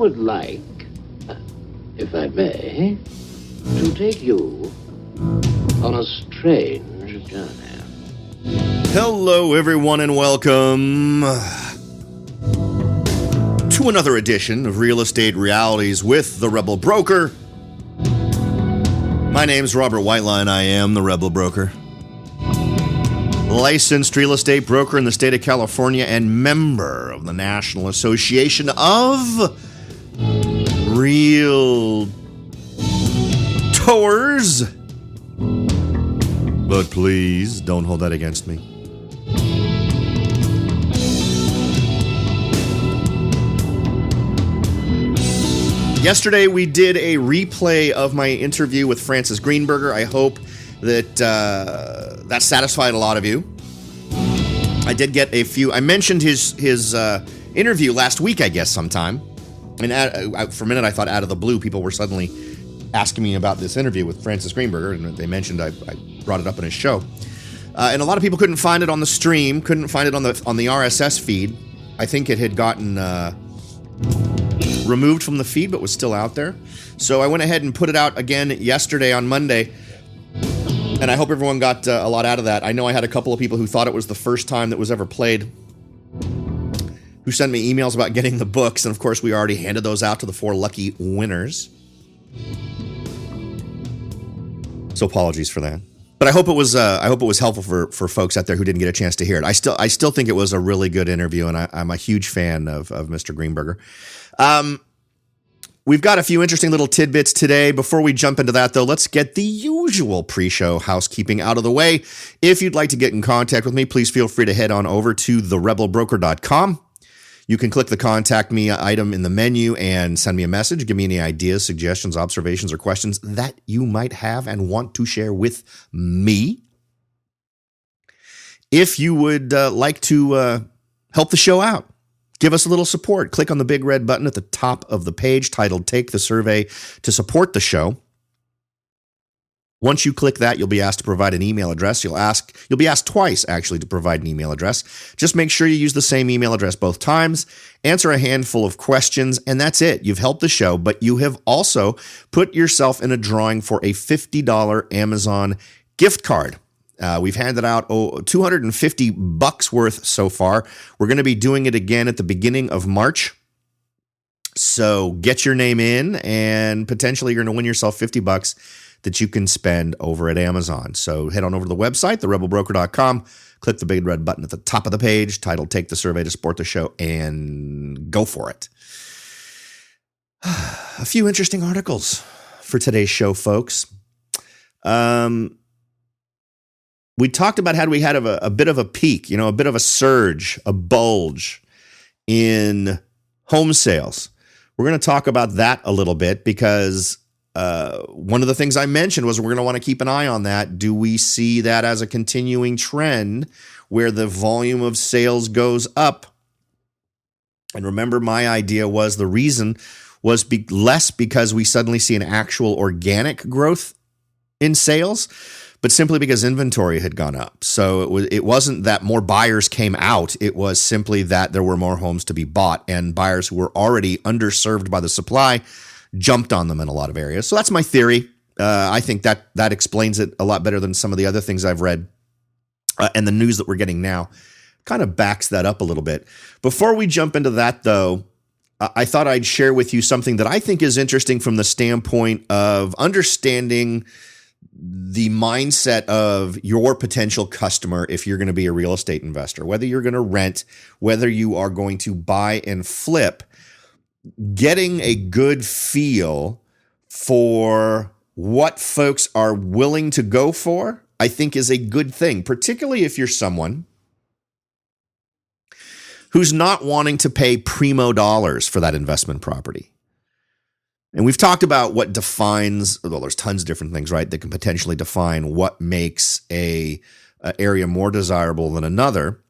would like, if I may, to take you on a strange journey. Hello, everyone, and welcome to another edition of Real Estate Realities with the Rebel Broker. My name's Robert Whiteline. I am the Rebel Broker. Licensed real estate broker in the state of California and member of the National Association of Realtors. But please don't hold that against me. Yesterday, we did a replay of my interview with Francis Greenberger. I hope that that satisfied a lot of you. I did get a few. I mentioned his interview last week, I guess, sometime. And for a minute, I thought out of the blue, people were suddenly asking me about this interview with Francis Greenberger, and they mentioned I brought it up in his show. And a lot of people couldn't find it on the stream, couldn't find it on the RSS feed. I think it had gotten removed from the feed, but was still out there. So I went ahead and put it out again yesterday on Monday, and I hope everyone got a lot out of that. I know I had a couple of people who thought it was the first time that was ever played, who sent me emails about getting the books, and of course we already handed those out to the 4 lucky winners. So apologies for that. But I hope it was helpful for folks out there who didn't get a chance to hear it. I still think it was a really good interview, and I'm a huge fan of Mr. Greenberger. We've got a few interesting little tidbits today. Before we jump into that, though, let's get the usual pre-show housekeeping out of the way. If you'd like to get in contact with me, please feel free to head on over to therebelbroker.com. You can click the contact me item in the menu and send me a message. Give me any ideas, suggestions, observations, or questions that you might have and want to share with me. If you would like to help the show out, give us a little support. Click on the big red button at the top of the page titled Take the Survey to support the show. Once you click that, you'll be asked to provide an email address. You'll be asked twice, actually, to provide an email address. Just make sure you use the same email address both times. Answer a handful of questions, and that's it. You've helped the show, but you have also put yourself in a drawing for a $50 Amazon gift card. We've handed out $250 worth so far. We're going to be doing it again at the beginning of March. So get your name in, and potentially you're going to win yourself $50 that you can spend over at Amazon. So head on over to the website, therebelbroker.com, click the big red button at the top of the page titled Take the Survey to support the show, and go for it. A few interesting articles for today's show, folks. We talked about how we had a bit of a peak, a bit of a surge, a bulge in home sales. We're going to talk about that a little bit because one of the things I mentioned was we're going to want to keep an eye on that. Do we see that as a continuing trend where the volume of sales goes up? And remember, my idea was the reason was less because we suddenly see an actual organic growth in sales, but simply because inventory had gone up. So it wasn't that more buyers came out. It was simply that there were more homes to be bought, and buyers who were already underserved by the supply jumped on them in a lot of areas. So that's my theory. I think that explains it a lot better than some of the other things I've read. And the news that we're getting now kind of backs that up a little bit. Before we jump into that, though, I thought I'd share with you something that I think is interesting from the standpoint of understanding the mindset of your potential customer if you're going to be a real estate investor, whether you're going to rent, whether you are going to buy and flip. Getting a good feel for what folks are willing to go for, I think, is a good thing, particularly if you're someone who's not wanting to pay primo dollars for that investment property. And we've talked about what defines, well, there's tons of different things, right, that can potentially define what makes a area more desirable than another.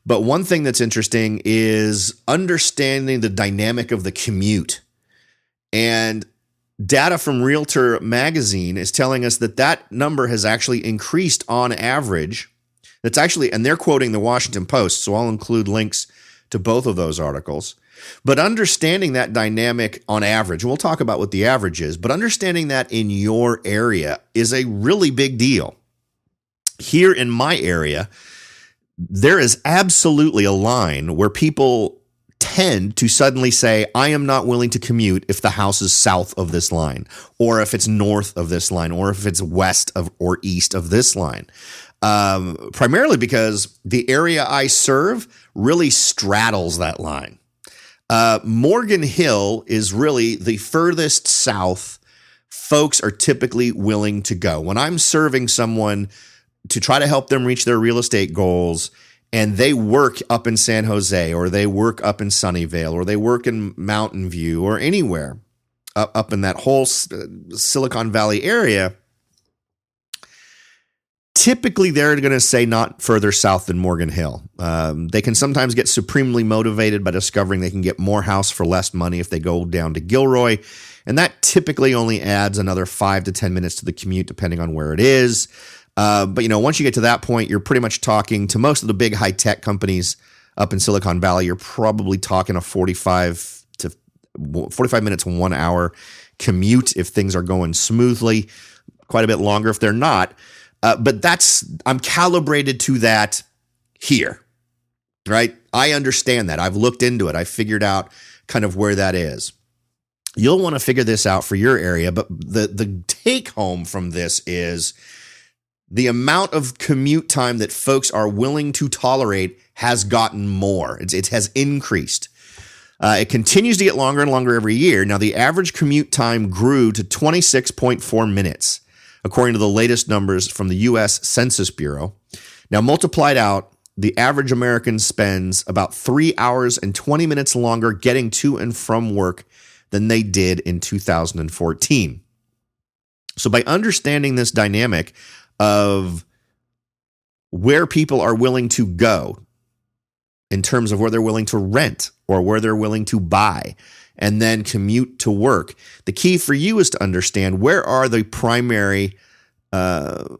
But one thing that's interesting is understanding the dynamic of the commute. And data from Realtor Magazine is telling us that number has actually increased on average. That's actually, and they're quoting the Washington Post, so I'll include links to both of those articles. But understanding that dynamic on average, we'll talk about what the average is, but understanding that in your area is a really big deal. Here in my area, there is absolutely a line where people tend to suddenly say, I am not willing to commute if the house is south of this line, or if it's north of this line, or if it's west of or east of this line. Primarily because the area I serve really straddles that line. Morgan Hill is really the furthest south folks are typically willing to go. When I'm serving someone to try to help them reach their real estate goals, and they work up in San Jose, or they work up in Sunnyvale, or they work in Mountain View, or anywhere up in that whole Silicon Valley area, typically they're going to say not further south than Morgan Hill. They can sometimes get supremely motivated by discovering they can get more house for less money if they go down to Gilroy. And that typically only adds another 5 to 10 minutes to the commute, depending on where it is. But, once you get to that point, you're pretty much talking to most of the big high-tech companies up in Silicon Valley. You're probably talking a 45 minutes, 1 hour commute if things are going smoothly, quite a bit longer if they're not. But I'm calibrated to that here, right? I understand that. I've looked into it. I figured out kind of where that is. You'll want to figure this out for your area, but the take home from this is the amount of commute time that folks are willing to tolerate has gotten more. It has increased. It continues to get longer and longer every year. Now, the average commute time grew to 26.4 minutes, according to the latest numbers from the U.S. Census Bureau. Now, multiplied out, the average American spends about 3 hours and 20 minutes longer getting to and from work than they did in 2014. So by understanding this dynamic of where people are willing to go in terms of where they're willing to rent or where they're willing to buy and then commute to work, the key for you is to understand where are the primary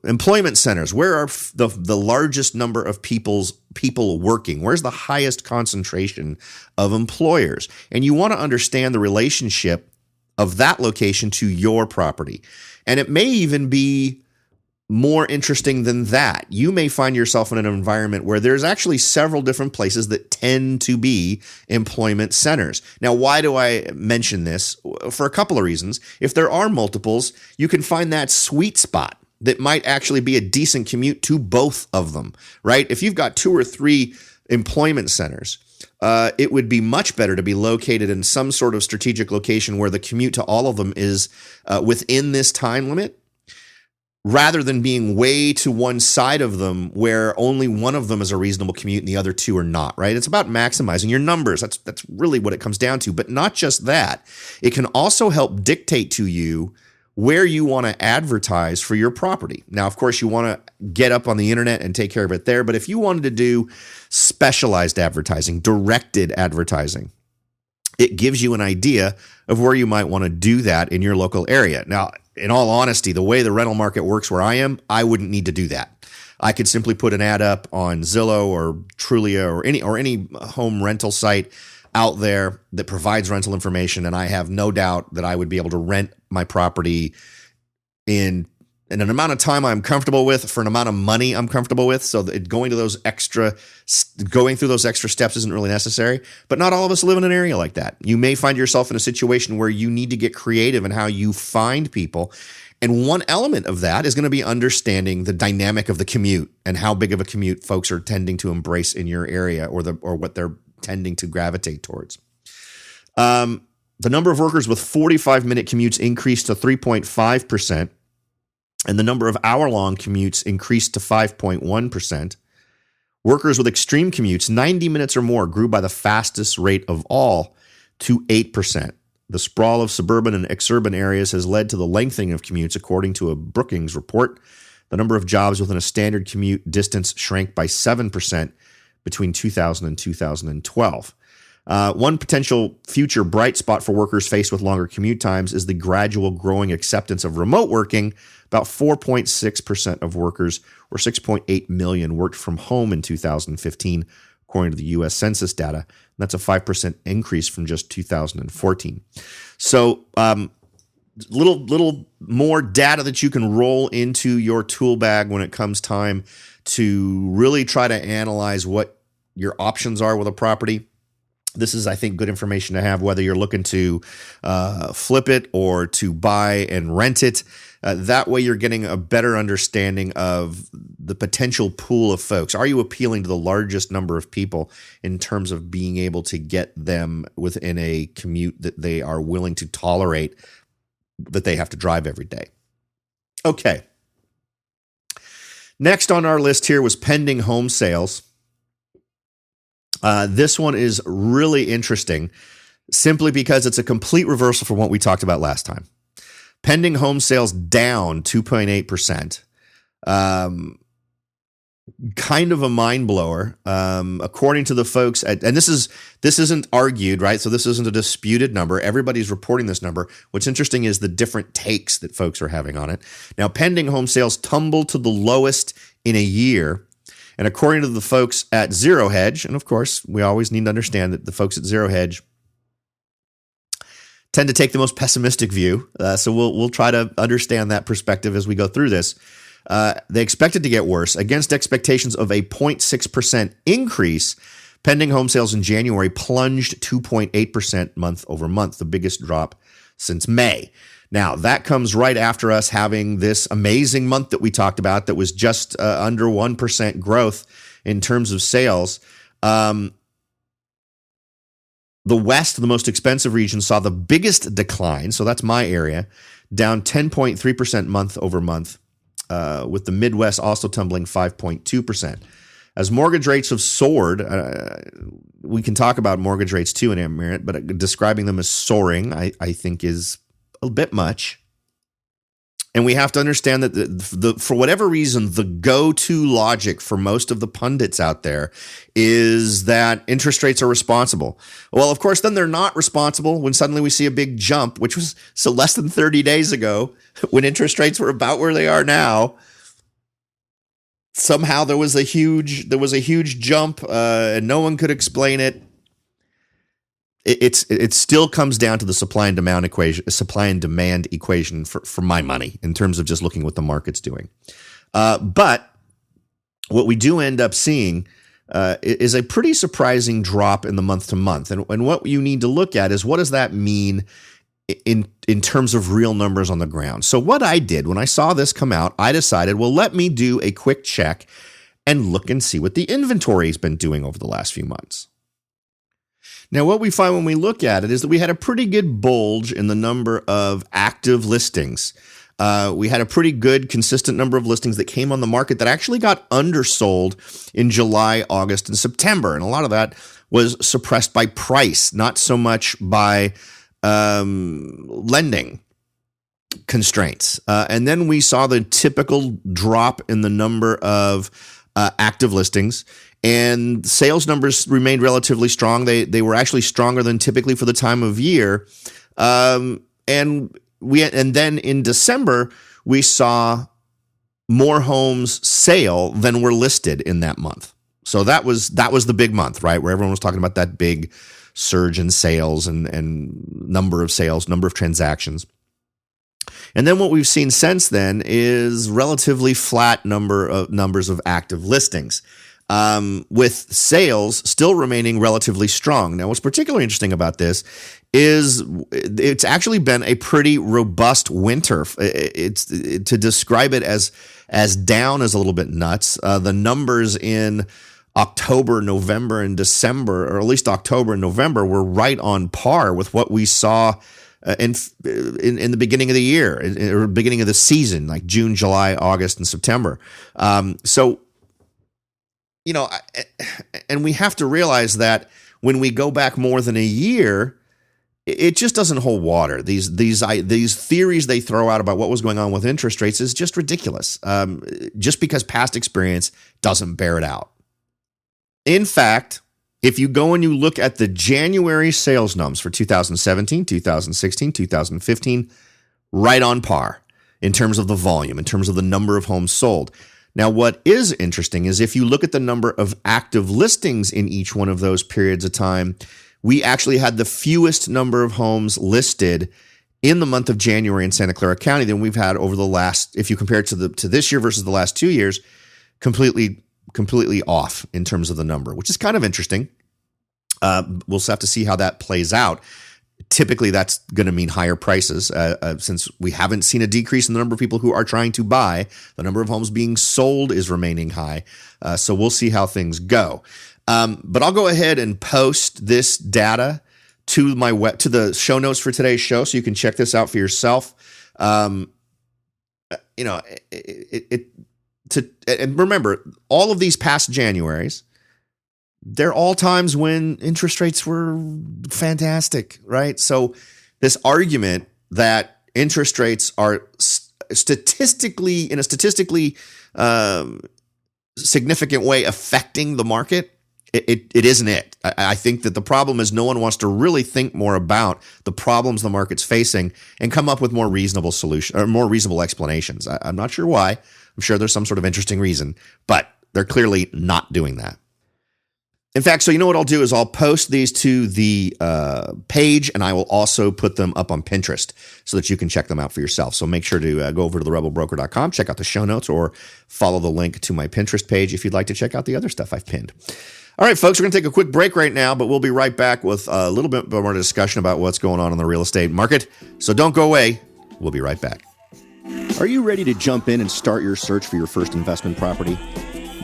employment centers, where are the largest number of people working, where's the highest concentration of employers, and you want to understand the relationship of that location to your property. And it may even be more interesting than that. You may find yourself in an environment where there's actually several different places that tend to be employment centers. Now, why do I mention this? For a couple of reasons. If there are multiples, you can find that sweet spot that might actually be a decent commute to both of them, right? If you've got 2 or 3 employment centers, it would be much better to be located in some sort of strategic location where the commute to all of them is within this time limit, rather than being way to one side of them where only one of them is a reasonable commute and the other 2 are not, right? It's about maximizing your numbers. That's really what it comes down to. But not just that. It can also help dictate to you where you want to advertise for your property. Now, of course, you want to get up on the internet and take care of it there. But if you wanted to do specialized advertising, directed advertising, it gives you an idea of where you might want to do that in your local area. Now, in all honesty, the way the rental market works where I am, I wouldn't need to do that. I could simply put an ad up on Zillow or Trulia or any home rental site out there that provides rental information, and I have no doubt that I would be able to rent my property in an amount of time I'm comfortable with for an amount of money I'm comfortable with. So that going through those extra steps isn't really necessary. But not all of us live in an area like that. You may find yourself in a situation where you need to get creative in how you find people. And one element of that is going to be understanding the dynamic of the commute and how big of a commute folks are tending to embrace in your area or what they're tending to gravitate towards. The number of workers with 45-minute commutes increased to 3.5%, and the number of hour-long commutes increased to 5.1%. Workers with extreme commutes, 90 minutes or more, grew by the fastest rate of all to 8%. The sprawl of suburban and exurban areas has led to the lengthening of commutes, according to a Brookings report. The number of jobs within a standard commute distance shrank by 7% between 2000 and 2012. One potential future bright spot for workers faced with longer commute times is the gradual growing acceptance of remote working. About 4.6% of workers, or 6.8 million, worked from home in 2015, according to the U.S. Census data. That's a 5% increase from just 2014. So little more data that you can roll into your tool bag when it comes time to really try to analyze what your options are with a property. This is, I think, good information to have, whether you're looking to flip it or to buy and rent it. That way you're getting a better understanding of the potential pool of folks. Are you appealing to the largest number of people in terms of being able to get them within a commute that they are willing to tolerate, that they have to drive every day? Okay. Next on our list here was pending home sales. This one is really interesting simply because it's a complete reversal from what we talked about last time. Pending home sales down 2.8%. Kind of a mind blower. According to the folks and this isn't argued, right? So this isn't a disputed number. Everybody's reporting this number. What's interesting is the different takes that folks are having on it. Now, pending home sales tumbled to the lowest in a year. And according to the folks at Zero Hedge, and of course, we always need to understand that the folks at Zero Hedge tend to take the most pessimistic view. So we'll try to understand that perspective as we go through this. They expect it to get worse. Against expectations of a 0.6% increase, pending home sales in January plunged 2.8% month over month, the biggest drop since May. Now, that comes right after us having this amazing month that we talked about that was just under 1% growth in terms of sales. The West, the most expensive region, saw the biggest decline. So that's my area, down 10.3% month over month, with the Midwest also tumbling 5.2%. As mortgage rates have soared, we can talk about mortgage rates too in a minute, but describing them as soaring, I think is a bit much. And we have to understand that for whatever reason, the go-to logic for most of the pundits out there is that interest rates are responsible. Well, of course, then they're not responsible when suddenly we see a big jump, which was so less than 30 days ago when interest rates were about where they are now. Somehow there was a huge jump, and no one could explain it. It still comes down to the supply and demand equation for my money in terms of just looking what the market's doing. But what we do end up seeing is a pretty surprising drop in the month to month. And what you need to look at is what does that mean in terms of real numbers on the ground. So what I did when I saw this come out, I decided, well, let me do a quick check and look and see what the inventory has been doing over the last few months. Now, what we find when we look at it is that we had a pretty good bulge in the number of active listings. We had a pretty good, consistent number of listings that came on the market that actually got undersold in July, August, and September. And a lot of that was suppressed by price, not so much by lending constraints. And then we saw the typical drop in the number of active listings. And sales numbers remained relatively strong. They were actually stronger than typically for the time of year. And then in December, we saw more homes sale than were listed in that month. So that was the big month, right? Where everyone was talking about that big surge in sales and number of sales, number of transactions. And then what we've seen since then is relatively flat numbers of active listings. With sales still remaining relatively strong. Now, what's particularly interesting about this is it's actually been a pretty robust winter. It's to describe it as down is a little bit nuts. The numbers in October, November, and December, or at least October and November, were right on par with what we saw in the beginning of the year, or beginning of the season, like June, July, August, and September. So. And we have to realize that when we go back more than a year, it just doesn't hold water. These theories they throw out about what was going on with interest rates is just ridiculous. Just because past experience doesn't bear it out. In fact, if you go and you look at the January sales numbers for 2017, 2016, 2015, right on par in terms of the volume, in terms of the number of homes sold. Now, what is interesting is if you look at the number of active listings in each one of those periods of time, we actually had the fewest number of homes listed in the month of January in Santa Clara County than we've had over the last, if you compare it to this year versus the last 2 years, completely off in terms of the number, which is kind of interesting. We'll have to see how that plays out. Typically, that's going to mean higher prices since we haven't seen a decrease in the number of people who are trying to buy. The number of homes being sold is remaining high. So we'll see how things go. But I'll go ahead and post this data to to the show notes for today's show, so you can check this out for yourself. And remember, all of these past Januaries, they're all times when interest rates were fantastic, right? So this argument that interest rates are statistically significant way affecting the market, it isn't it. I think that the problem is no one wants to really think more about the problems the market's facing and come up with more reasonable solution or more reasonable explanations. I'm not sure why. I'm sure there's some sort of interesting reason, but they're clearly not doing that. In fact, so you know what I'll do is I'll post these to the page, and I will also put them up on Pinterest so that you can check them out for yourself. So make sure to go over to therebelbroker.com, check out the show notes, or follow the link to my Pinterest page if you'd like to check out the other stuff I've pinned. All right, folks, we're going to take a quick break right now, but we'll be right back with a little bit more discussion about what's going on in the real estate market. So don't go away. We'll be right back. Are you ready to jump in and start your search for your first investment property?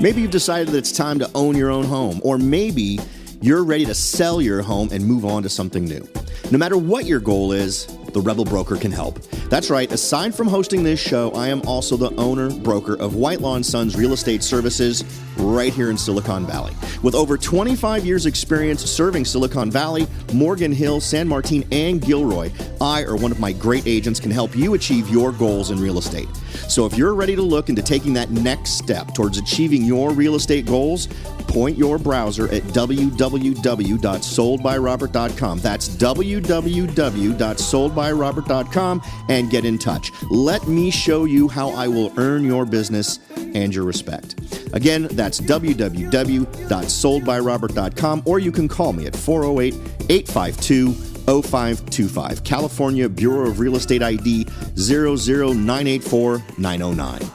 Maybe you've decided that it's time to own your own home, or maybe you're ready to sell your home and move on to something new. No matter what your goal is, the Rebel Broker can help. That's right, aside from hosting this show, I am also the owner, broker of Whitelaw & Sons Real Estate Services right here in Silicon Valley. With over 25 years experience serving Silicon Valley, Morgan Hill, San Martin, and Gilroy, I or one of my great agents can help you achieve your goals in real estate. So if you're ready to look into taking that next step towards achieving your real estate goals, point your browser at www.soldbyrobert.com. That's www.soldbyrobert.com and get in touch. Let me show you how I will earn your business and your respect. Again, that's www.soldbyrobert.com, or you can call me at 408-852-0525. California Bureau of Real Estate ID 00984-909.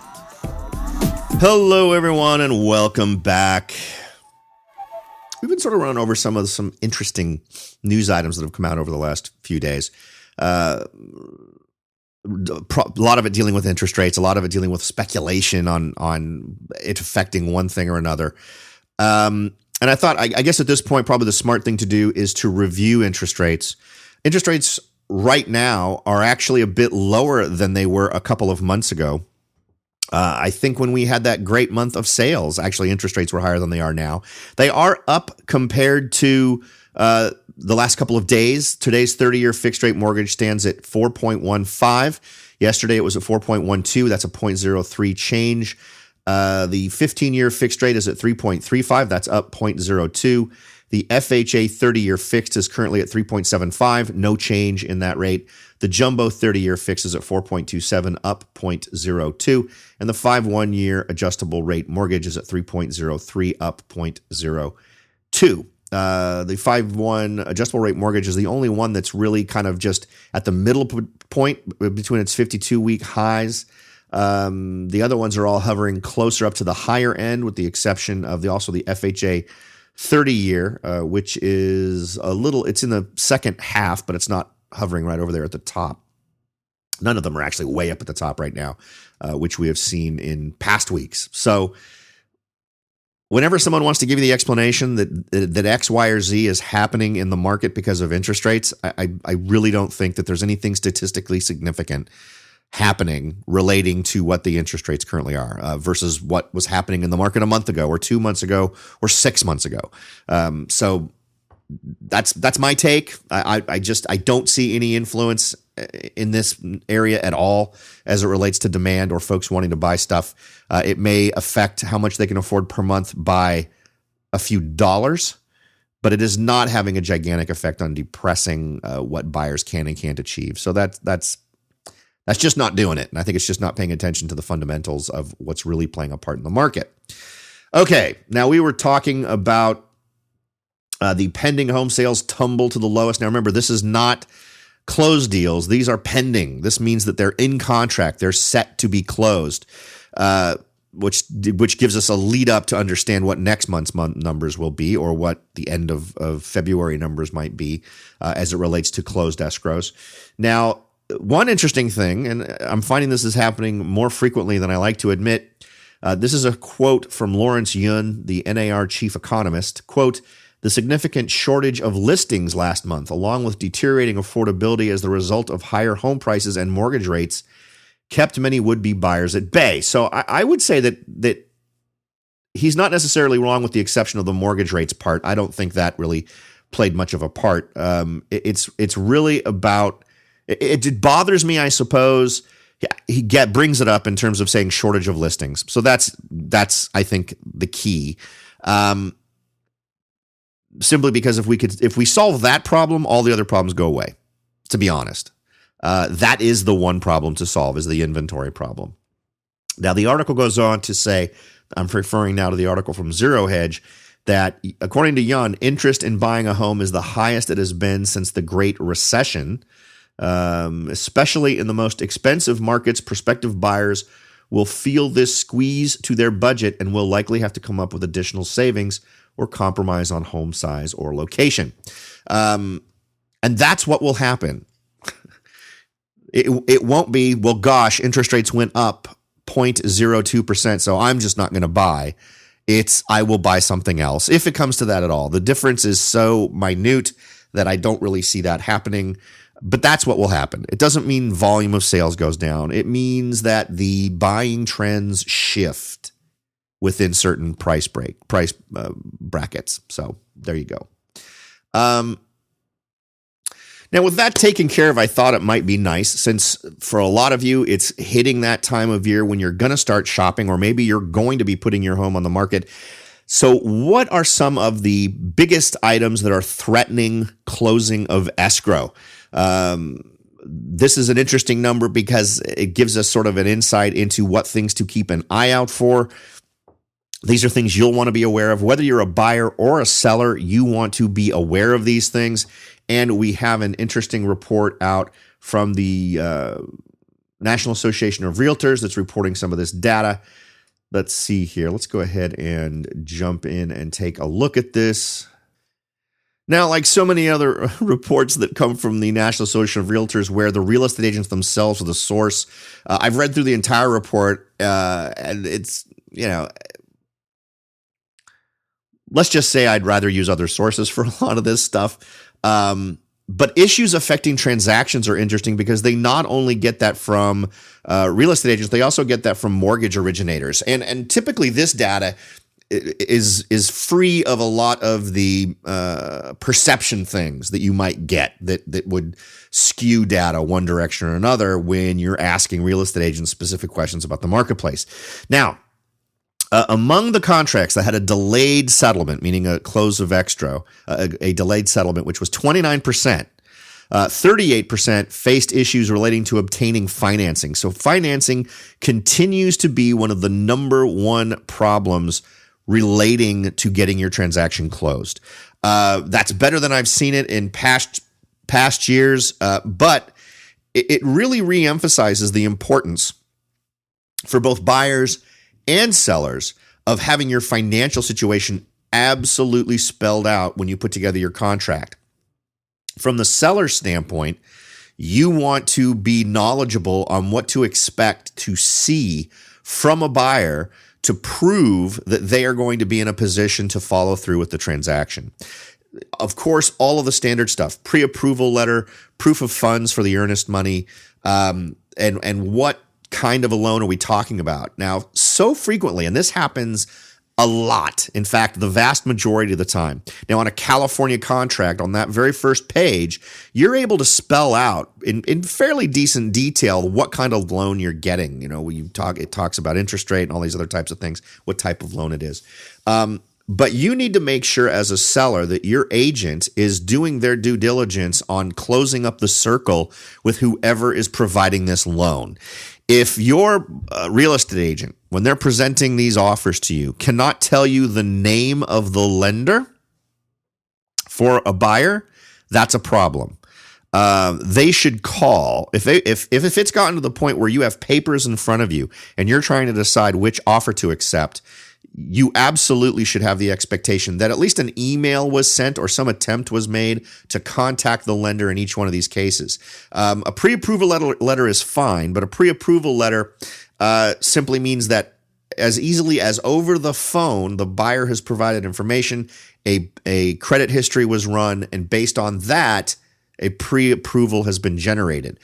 Hello, everyone, and welcome back. We've been sort of running over some interesting news items that have come out over the last few days. A lot of it dealing with interest rates, a lot of it dealing with speculation on it affecting one thing or another. And I thought, I guess at this point, probably the smart thing to do is to review interest rates. Interest rates right now are actually a bit lower than they were a couple of months ago. I think when we had that great month of sales, actually interest rates were higher than they are now. They are up compared to the last couple of days. Today's 30-year fixed rate mortgage stands at 4.15. Yesterday it was at 4.12. That's a 0.03 change. The 15-year fixed rate is at 3.35. That's up 0.02. The FHA 30-year fixed is currently at 3.75. No change in that rate. The jumbo 30-year fixed is at 4.27, up 0.02. And the 5-1-year adjustable rate mortgage is at 3.03, up 0.02. The 5-1 adjustable rate mortgage is the only one that's really kind of just at the middle point between its 52-week highs. The other ones are all hovering closer up to the higher end, with the exception of the FHA 30-year, which is it's in the second half, but it's not hovering right over there at the top. None of them are actually way up at the top right now, which we have seen in past weeks. So whenever someone wants to give you the explanation that X, Y, or Z is happening in the market because of interest rates, I really don't think that there's anything statistically significant happening relating to what the interest rates currently are versus what was happening in the market a month ago or 2 months ago or 6 months ago. So that's my take. I don't see any influence in this area at all as it relates to demand or folks wanting to buy stuff. It may affect how much they can afford per month by a few dollars, but it is not having a gigantic effect on depressing what buyers can and can't achieve. So that's That's just not doing it. And I think it's just not paying attention to the fundamentals of what's really playing a part in the market. Okay, now we were talking about the pending home sales tumble to the lowest. Now remember, this is not closed deals. These are pending. This means that they're in contract. They're set to be closed, which gives us a lead up to understand what next month's numbers will be, or what the end of February numbers might be as it relates to closed escrows. Now, one interesting thing, and I'm finding this is happening more frequently than I like to admit. This is a quote from Lawrence Yun, the NAR chief economist. Quote, "The significant shortage of listings last month, along with deteriorating affordability as the result of higher home prices and mortgage rates, kept many would-be buyers at bay." So I would say that he's not necessarily wrong with the exception of the mortgage rates part. I don't think that really played much of a part. It's really about, it bothers me, I suppose. He brings it up in terms of saying shortage of listings. So that's I think the key. Simply because if we solve that problem, all the other problems go away, to be honest. That is the one problem to solve, is the inventory problem. Now, the article goes on to say, I'm referring now to the article from Zero Hedge, that according to Yun, interest in buying a home is the highest it has been since the Great Recession. Especially in the most expensive markets, prospective buyers will feel this squeeze to their budget and will likely have to come up with additional savings or compromise on home size or location. And that's what will happen. It won't be, well, gosh, interest rates went up 0.02%, so I'm just not going to buy. It's, I will buy something else, if it comes to that at all. The difference is so minute that I don't really see that happening. But that's what will happen. It doesn't mean volume of sales goes down. It means that the buying trends shift within certain price brackets. So there you go. Now, with that taken care of, I thought it might be nice, since for a lot of you, it's hitting that time of year when you're going to start shopping, or maybe you're going to be putting your home on the market. So what are some of the biggest items that are threatening closing of escrow? This is an interesting number because it gives us sort of an insight into what things to keep an eye out for. These are things you'll want to be aware of. Whether you're a buyer or a seller, you want to be aware of these things. And we have an interesting report out from the National Association of Realtors that's reporting some of this data. Let's see here. Let's go ahead and jump in and take a look at this. Now, like so many other reports that come from the National Association of Realtors, where the real estate agents themselves are the source, I've read through the entire report, and it's, let's just say I'd rather use other sources for a lot of this stuff. But issues affecting transactions are interesting because they not only get that from real estate agents, they also get that from mortgage originators. And typically this data is free of a lot of the perception things that you might get that would skew data one direction or another when you're asking real estate agents specific questions about the marketplace. Now, among the contracts that had a delayed settlement, meaning a close of escrow, a delayed settlement, which was 29%, 38% faced issues relating to obtaining financing. So financing continues to be one of the number one problems relating to getting your transaction closed. That's better than I've seen it in past years, but it really reemphasizes the importance for both buyers and sellers of having your financial situation absolutely spelled out when you put together your contract. From the seller's standpoint, you want to be knowledgeable on what to expect to see from a buyer to prove that they are going to be in a position to follow through with the transaction. Of course, all of the standard stuff, pre-approval letter, proof of funds for the earnest money, and what kind of a loan are we talking about? Now, so frequently, and this happens a lot, in fact, the vast majority of the time. Now, on a California contract, on that very first page, you're able to spell out in fairly decent detail what kind of loan you're getting. When it talks about interest rate and all these other types of things, what type of loan it is. But you need to make sure as a seller that your agent is doing their due diligence on closing up the circle with whoever is providing this loan. If your real estate agent, when they're presenting these offers to you, cannot tell you the name of the lender for a buyer, that's a problem. They should call if it's gotten to the point where you have papers in front of you and you're trying to decide which offer to accept. You absolutely should have the expectation that at least an email was sent or some attempt was made to contact the lender in each one of these cases. A pre-approval letter is fine, but a pre-approval letter simply means that as easily as over the phone, the buyer has provided information, a credit history was run, and based on that, a pre-approval has been generated.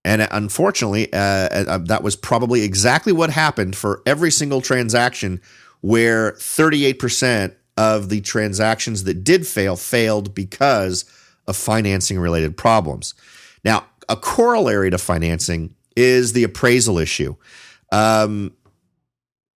And unfortunately, that was probably exactly what happened for every single transaction, where 38% of the transactions that did failed because of financing-related problems. Now, a corollary to financing is the appraisal issue.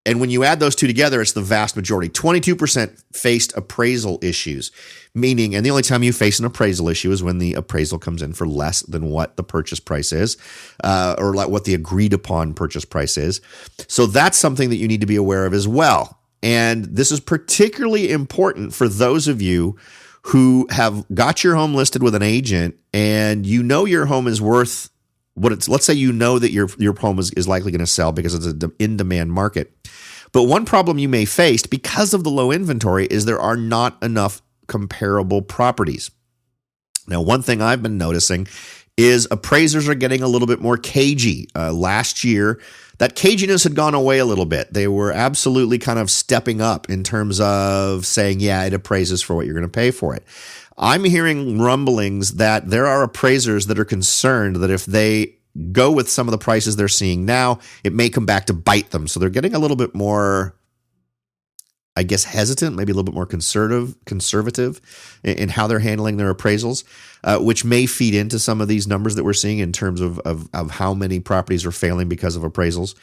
And when you add those two together, it's the vast majority. 22% faced appraisal issues, meaning, and the only time you face an appraisal issue is when the appraisal comes in for less than what the purchase price is, or like what the agreed upon purchase price is. So that's something that you need to be aware of as well. And this is particularly important for those of you who have got your home listed with an agent and you know your home is worth what it's, let's say you know that your home is likely going to sell because it's an in-demand market. But one problem you may face because of the low inventory is there are not enough comparable properties. Now, one thing I've been noticing is appraisers are getting a little bit more cagey. Last year, that caginess had gone away a little bit. They were absolutely kind of stepping up in terms of saying, yeah, it appraises for what you're going to pay for it. I'm hearing rumblings that there are appraisers that are concerned that if they go with some of the prices they're seeing now, it may come back to bite them. So they're getting a little bit more, I guess, hesitant, maybe a little bit more conservative in how they're handling their appraisals, which may feed into some of these numbers that we're seeing in terms of how many properties are failing because of appraisals.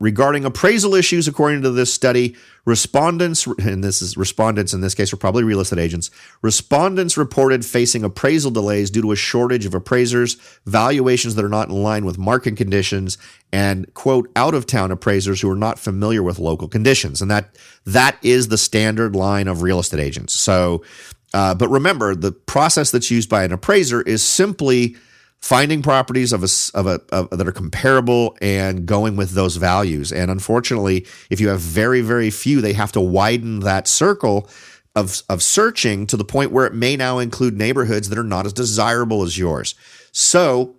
Regarding appraisal issues, according to this study, respondents, and this is respondents in this case are probably real estate agents, respondents reported facing appraisal delays due to a shortage of appraisers, valuations that are not in line with market conditions, and, quote, out-of-town appraisers who are not familiar with local conditions. And that is the standard line of real estate agents. So, but remember, the process that's used by an appraiser is simply finding properties that are comparable and going with those values. And unfortunately, if you have very, very few, they have to widen that circle of searching to the point where it may now include neighborhoods that are not as desirable as yours. So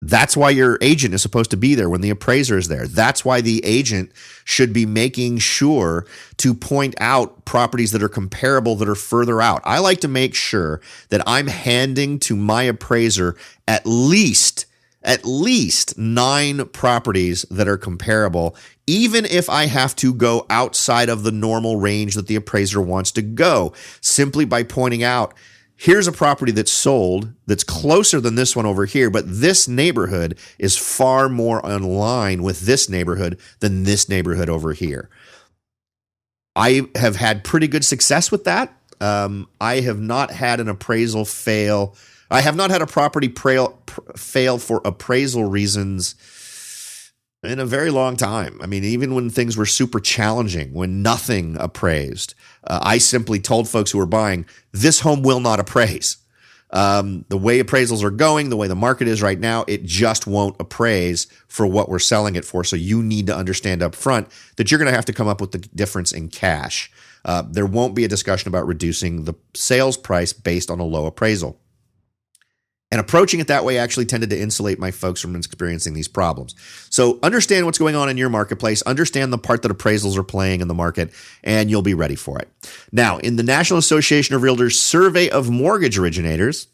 that's why your agent is supposed to be there when the appraiser is there. That's why the agent should be making sure to point out properties that are comparable that are further out. I like to make sure that I'm handing to my appraiser at least 9 properties that are comparable, even if I have to go outside of the normal range that the appraiser wants to go, simply by pointing out, here's a property that's sold that's closer than this one over here, but this neighborhood is far more in line with this neighborhood than this neighborhood over here. I have had pretty good success with that. I have not had an appraisal fail. I have not had a property fail for appraisal reasons in a very long time. I mean, even when things were super challenging, when nothing appraised, I simply told folks who were buying, this home will not appraise. The way appraisals are going, the way the market is right now, it just won't appraise for what we're selling it for. So you need to understand up front that you're going to have to come up with the difference in cash. There won't be a discussion about reducing the sales price based on a low appraisal. And approaching it that way actually tended to insulate my folks from experiencing these problems. So understand what's going on in your marketplace, understand the part that appraisals are playing in the market, and you'll be ready for it. Now, in the National Association of Realtors survey of mortgage originators,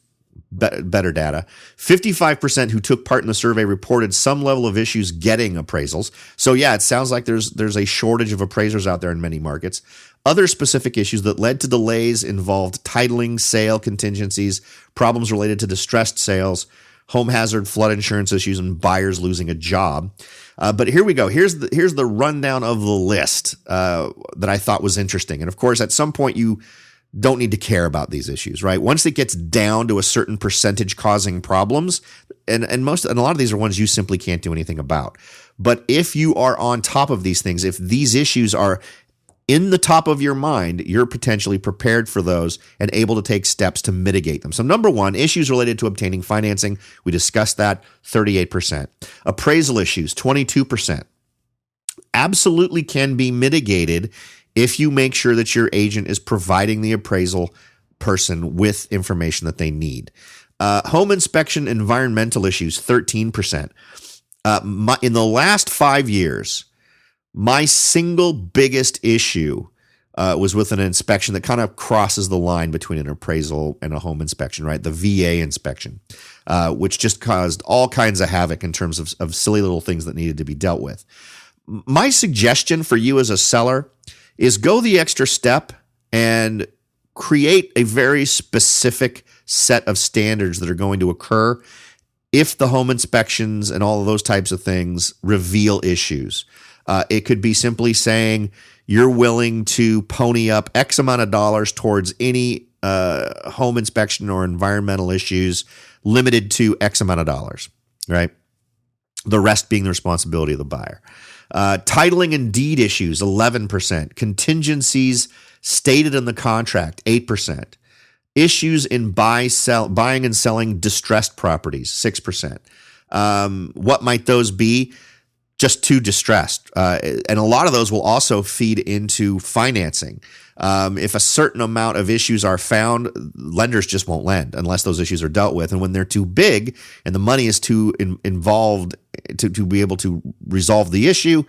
better data, 55% who took part in the survey reported some level of issues getting appraisals. So yeah, it sounds like there's a shortage of appraisers out there in many markets. Other specific issues that led to delays involved titling, sale contingencies, problems related to distressed sales, home hazard, flood insurance issues, and buyers losing a job. But here we go. Here's the rundown of the list that I thought was interesting. And of course, at some point, you don't need to care about these issues, right? Once it gets down to a certain percentage causing problems, and a lot of these are ones you simply can't do anything about. But if you are on top of these things, if these issues are in the top of your mind, you're potentially prepared for those and able to take steps to mitigate them. So number one, issues related to obtaining financing. We discussed that, 38%. Appraisal issues, 22%. Absolutely can be mitigated if you make sure that your agent is providing the appraisal person with information that they need. Home inspection environmental issues, 13%. In the last 5 years, my single biggest issue was with an inspection that kind of crosses the line between an appraisal and a home inspection, right? The VA inspection, which just caused all kinds of havoc in terms of silly little things that needed to be dealt with. My suggestion for you as a seller is go the extra step and create a very specific set of standards that are going to occur if the home inspections and all of those types of things reveal issues. It could be simply saying you're willing to pony up X amount of dollars towards any home inspection or environmental issues limited to X amount of dollars, right? The rest being the responsibility of the buyer. Titling and deed issues, 11%. Contingencies stated in the contract, 8%. Issues in buying and selling distressed properties, 6%. What might those be? Just too distressed. And a lot of those will also feed into financing. If a certain amount of issues are found, lenders just won't lend unless those issues are dealt with. And when they're too big and the money is too involved to be able to resolve the issue,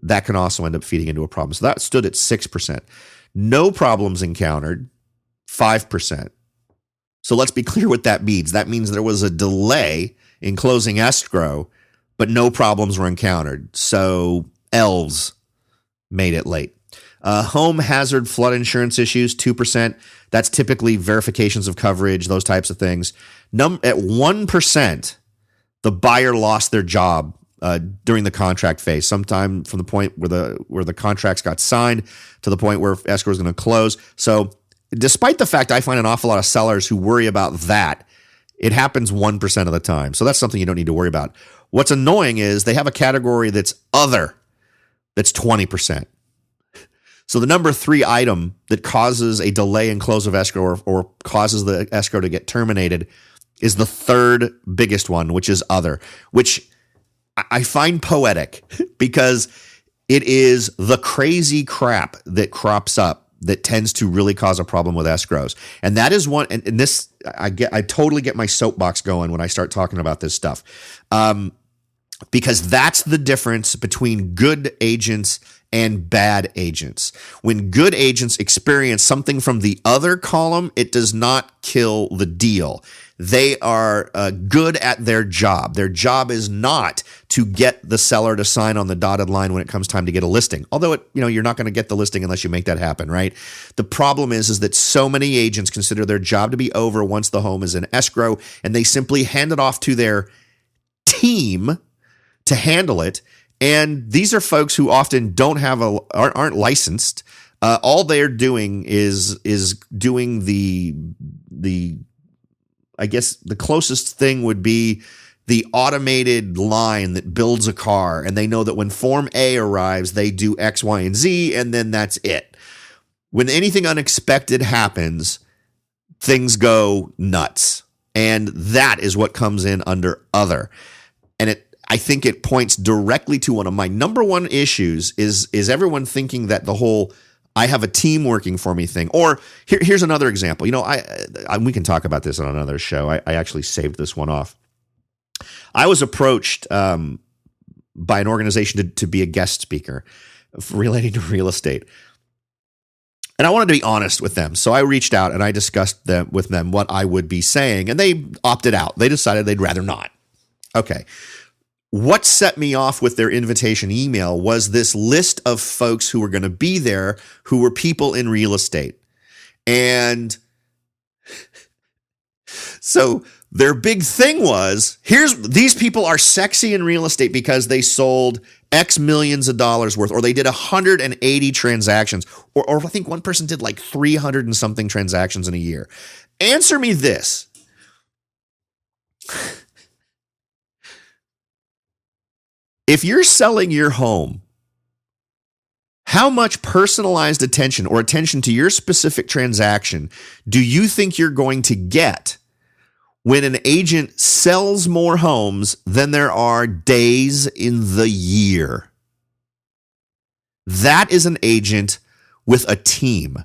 that can also end up feeding into a problem. So that stood at 6%. No problems encountered, 5%. So let's be clear what that means. That means there was a delay in closing escrow, but no problems were encountered. So elves made it late. Home hazard flood insurance issues, 2%. That's typically verifications of coverage, those types of things. At 1%, the buyer lost their job during the contract phase, sometime from the point where the contracts got signed to the point where escrow is going to close. So despite the fact I find an awful lot of sellers who worry about that, it happens 1% of the time. So that's something you don't need to worry about. What's annoying is they have a category that's other, that's 20%. So the number 3 item that causes a delay in close of escrow or causes the escrow to get terminated is the third biggest one, which is other, which I find poetic because it is the crazy crap that crops up that tends to really cause a problem with escrows. And that is one, and this, I totally get my soapbox going when I start talking about this stuff. Because that's the difference between good agents and bad agents. When good agents experience something from the other column, it does not kill the deal. They are good at their job. Their job is not to get the seller to sign on the dotted line when it comes time to get a listing. Although you're not going to get the listing unless you make that happen, right? The problem is that so many agents consider their job to be over once the home is in escrow, and they simply hand it off to their team to handle it. And these are folks who often aren't licensed. All they're doing is doing the I guess the closest thing would be the automated line that builds a car. And they know that when Form A arrives, they do X, Y, and Z, and then that's it. When anything unexpected happens, things go nuts. And that is what comes in under other. And I think it points directly to one of my number one issues is everyone thinking that the whole I have a team working for me thing. Or here's another example. We can talk about this on another show. I actually saved this one off. I was approached by an organization to be a guest speaker relating to real estate. And I wanted to be honest with them. So I reached out and I discussed with them what I would be saying. And they opted out. They decided they'd rather not. Okay. What set me off with their invitation email was this list of folks who were going to be there who were people in real estate. And so Their big thing was, these people are sexy in real estate because they sold X millions of dollars worth, or they did 180 transactions, or I think one person did like 300 and something transactions in a year. Answer me this. If you're selling your home, how much personalized attention or attention to your specific transaction do you think you're going to get when an agent sells more homes than there are days in the year? That is an agent with a team.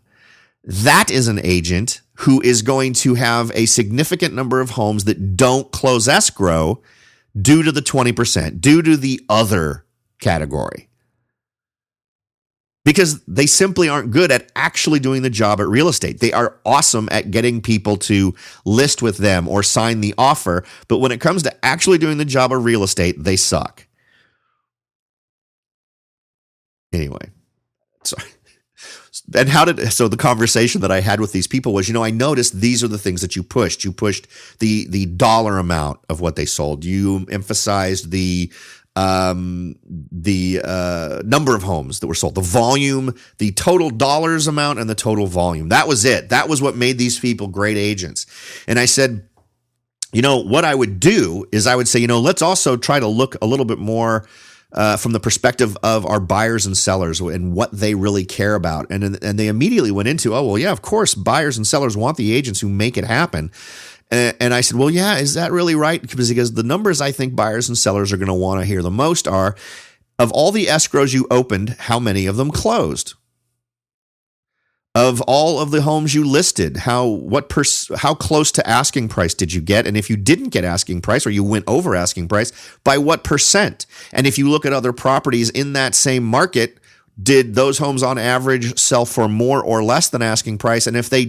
That is an agent who is going to have a significant number of homes that don't close escrow due to the 20%, due to the other category. Because they simply aren't good at actually doing the job at real estate. They are awesome at getting people to list with them or sign the offer, but when it comes to actually doing the job of real estate, they suck. Anyway, sorry. And so the conversation that I had with these people was, I noticed these are the things that you pushed. You pushed the dollar amount of what they sold. You emphasized the number of homes that were sold, the volume, the total dollars amount, and the total volume. That was it. That was what made these people great agents. And I said, what I would do is I would say, let's also try to look a little bit more from the perspective of our buyers and sellers and what they really care about. And they immediately went into, oh, well, yeah, of course, buyers and sellers want the agents who make it happen. And I said, well, yeah, is that really right? Because the numbers I think buyers and sellers are going to want to hear the most are, of all the escrows you opened, how many of them closed? Of all of the homes you listed, how close to asking price did you get? And if you didn't get asking price or you went over asking price, by what percent? And if you look at other properties in that same market, did those homes on average sell for more or less than asking price? And if they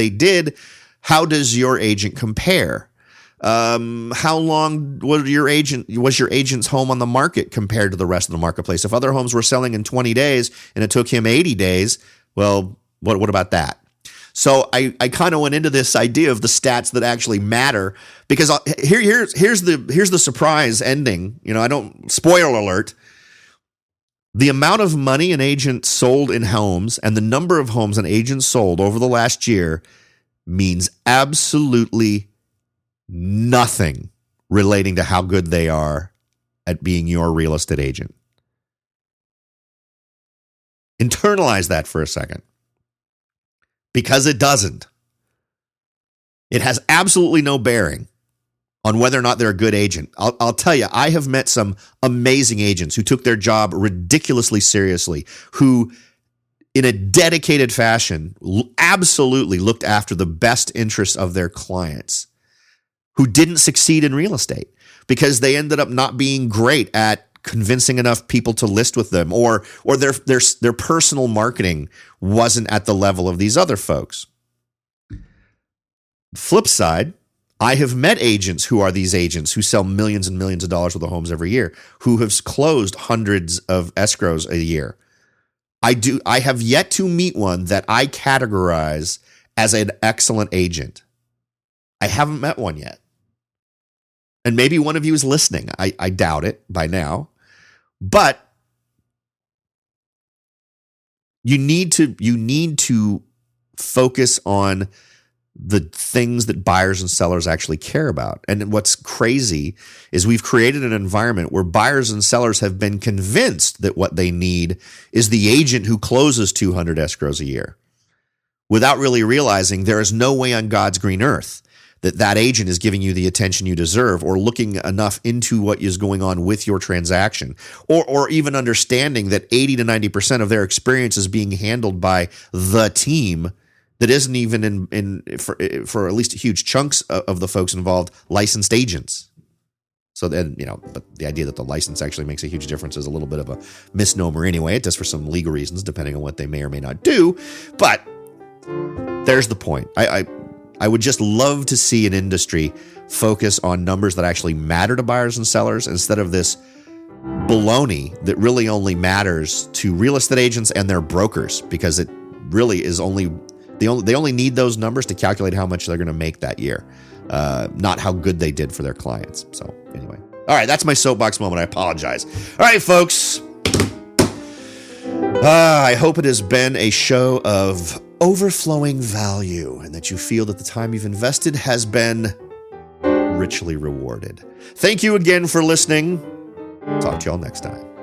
did, how does your agent compare? How long was your agent's home on the market compared to the rest of the marketplace? If other homes were selling in 20 days and it took him 80 days, well, what about that? So I kind of went into this idea of the stats that actually matter, because here's the surprise ending. I don't, spoiler alert. The amount of money an agent sold in homes and the number of homes an agent sold over the last year means absolutely nothing relating to how good they are at being your real estate agent. Internalize that for a second, because it doesn't. It has absolutely no bearing on whether or not they're a good agent. I'll tell you, I have met some amazing agents who took their job ridiculously seriously, who in a dedicated fashion absolutely looked after the best interests of their clients, who didn't succeed in real estate because they ended up not being great at convincing enough people to list with them, or their personal marketing wasn't at the level of these other folks. Flip side, I have met agents who are these agents who sell millions and millions of dollars worth of homes every year, who have closed hundreds of escrows a year. I have yet to meet one that I categorize as an excellent agent. I haven't met one yet. And maybe one of you is listening. I doubt it by now. But you need to focus on the things that buyers and sellers actually care about. And what's crazy is we've created an environment where buyers and sellers have been convinced that what they need is the agent who closes 200 escrows a year, without really realizing there is no way on God's green earth that agent is giving you the attention you deserve, or looking enough into what is going on with your transaction, or even understanding that 80 to 90% of their experience is being handled by the team that isn't even for at least huge chunks of the folks involved, licensed agents. So then, but the idea that the license actually makes a huge difference is a little bit of a misnomer anyway. It does for some legal reasons, depending on what they may or may not do. But there's the point. I would just love to see an industry focus on numbers that actually matter to buyers and sellers, instead of this baloney that really only matters to real estate agents and their brokers, because it really is they only need those numbers to calculate how much they're going to make that year. not how good they did for their clients. So anyway. All right, that's my soapbox moment. I apologize. All right, folks. I hope it has been a show of overflowing value and that you feel that the time you've invested has been richly rewarded. Thank you again for listening. Talk to y'all next time.